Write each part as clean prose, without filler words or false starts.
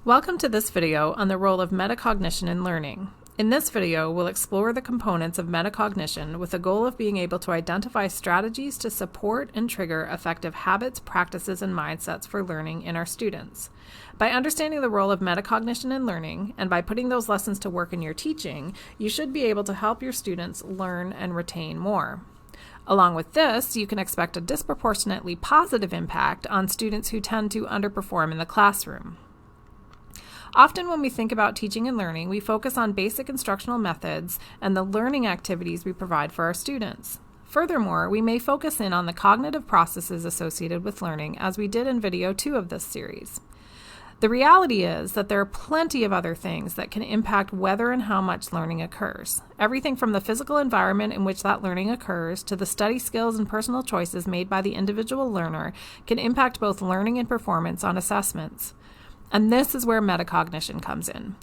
Welcome to this video on the role of metacognition in learning. In this video, we'll explore the components of metacognition with the goal of being able to identify strategies to support and trigger effective habits, practices, and mindsets for learning in our students. By understanding the role of metacognition in learning, and by putting those lessons to work in your teaching, you should be able to help your students learn and retain more. Along with this, you can expect a disproportionately positive impact on students who tend to underperform in the classroom. Often when we think about teaching and learning, we focus on basic instructional methods and the learning activities we provide for our students. Furthermore, we may focus in on the cognitive processes associated with learning, as we did in video 2 of this series. The reality is that there are plenty of other things that can impact whether and how much learning occurs. Everything from the physical environment in which that learning occurs to the study skills and personal choices made by the individual learner can impact both learning and performance on assessments. And this is where metacognition comes in.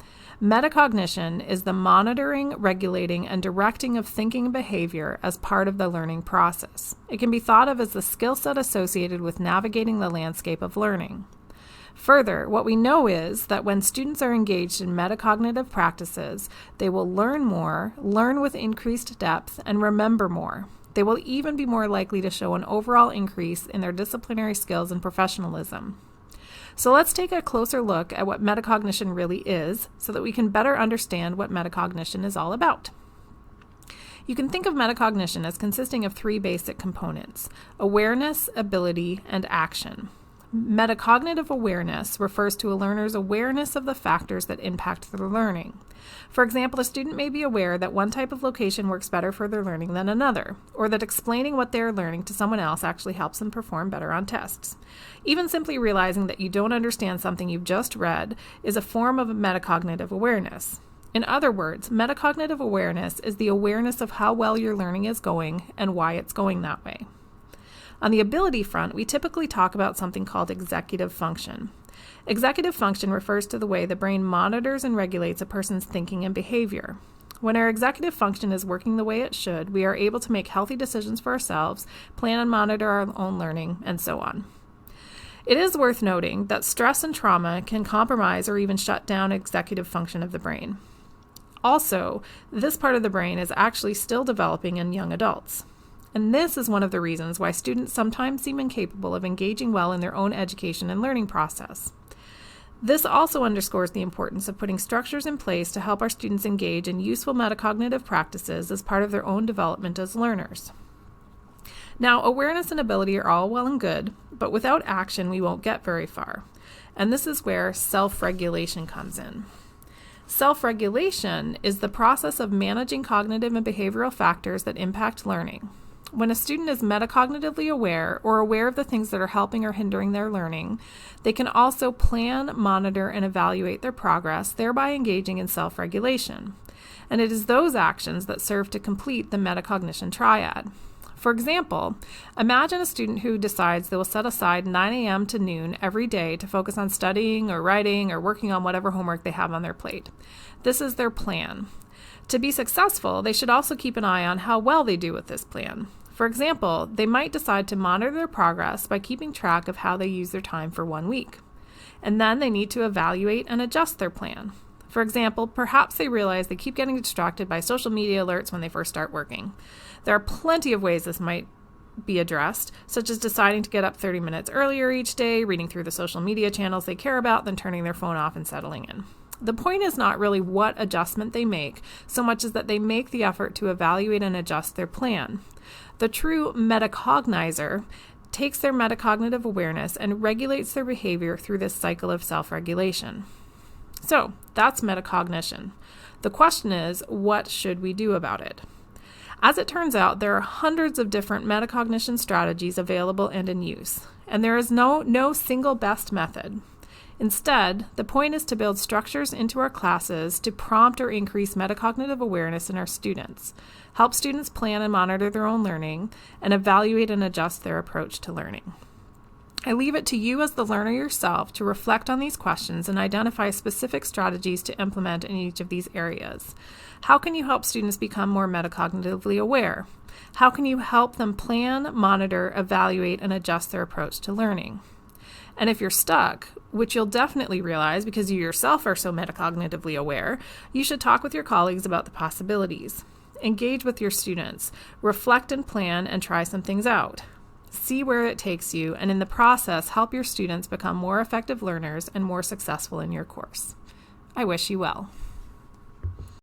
Metacognition is the monitoring, regulating, and directing of thinking and behavior as part of the learning process. It can be thought of as the skill set associated with navigating the landscape of learning. Further, what we know is that when students are engaged in metacognitive practices, they will learn more, learn with increased depth, and remember more. They will even be more likely to show an overall increase in their disciplinary skills and professionalism. So let's take a closer look at what metacognition really is so that we can better understand what metacognition is all about. You can think of metacognition as consisting of 3 basic components: awareness, ability, and action. Metacognitive awareness refers to a learner's awareness of the factors that impact their learning. For example, a student may be aware that one type of location works better for their learning than another, or that explaining what they are learning to someone else actually helps them perform better on tests. Even simply realizing that you don't understand something you've just read is a form of metacognitive awareness. In other words, metacognitive awareness is the awareness of how well your learning is going and why it's going that way. On the ability front, we typically talk about something called executive function. Executive function refers to the way the brain monitors and regulates a person's thinking and behavior. When our executive function is working the way it should, we are able to make healthy decisions for ourselves, plan and monitor our own learning, and so on. It is worth noting that stress and trauma can compromise or even shut down executive function of the brain. Also, this part of the brain is actually still developing in young adults. And this is one of the reasons why students sometimes seem incapable of engaging well in their own education and learning process. This also underscores the importance of putting structures in place to help our students engage in useful metacognitive practices as part of their own development as learners. Now, awareness and ability are all well and good, but without action, we won't get very far. And this is where self-regulation comes in. Self-regulation is the process of managing cognitive and behavioral factors that impact learning. When a student is metacognitively aware or aware of the things that are helping or hindering their learning, they can also plan, monitor, and evaluate their progress, thereby engaging in self-regulation. And it is those actions that serve to complete the metacognition triad. For example, imagine a student who decides they will set aside 9 a.m. to noon every day to focus on studying or writing or working on whatever homework they have on their plate. This is their plan. To be successful, they should also keep an eye on how well they do with this plan. For example, they might decide to monitor their progress by keeping track of how they use their time for 1 week. And then they need to evaluate and adjust their plan. For example, perhaps they realize they keep getting distracted by social media alerts when they first start working. There are plenty of ways this might be addressed, such as deciding to get up 30 minutes earlier each day, reading through the social media channels they care about, then turning their phone off and settling in. The point is not really what adjustment they make, so much as that they make the effort to evaluate and adjust their plan. The true metacognizer takes their metacognitive awareness and regulates their behavior through this cycle of self-regulation. So, that's metacognition. The question is, what should we do about it? As it turns out, there are hundreds of different metacognition strategies available and in use, and there is no single best method. Instead, the point is to build structures into our classes to prompt or increase metacognitive awareness in our students, help students plan and monitor their own learning, and evaluate and adjust their approach to learning. I leave it to you as the learner yourself to reflect on these questions and identify specific strategies to implement in each of these areas. How can you help students become more metacognitively aware? How can you help them plan, monitor, evaluate, and adjust their approach to learning? And if you're stuck, which you'll definitely realize because you yourself are so metacognitively aware, you should talk with your colleagues about the possibilities. Engage with your students, reflect and plan, and try some things out. See where it takes you, and in the process, help your students become more effective learners and more successful in your course. I wish you well.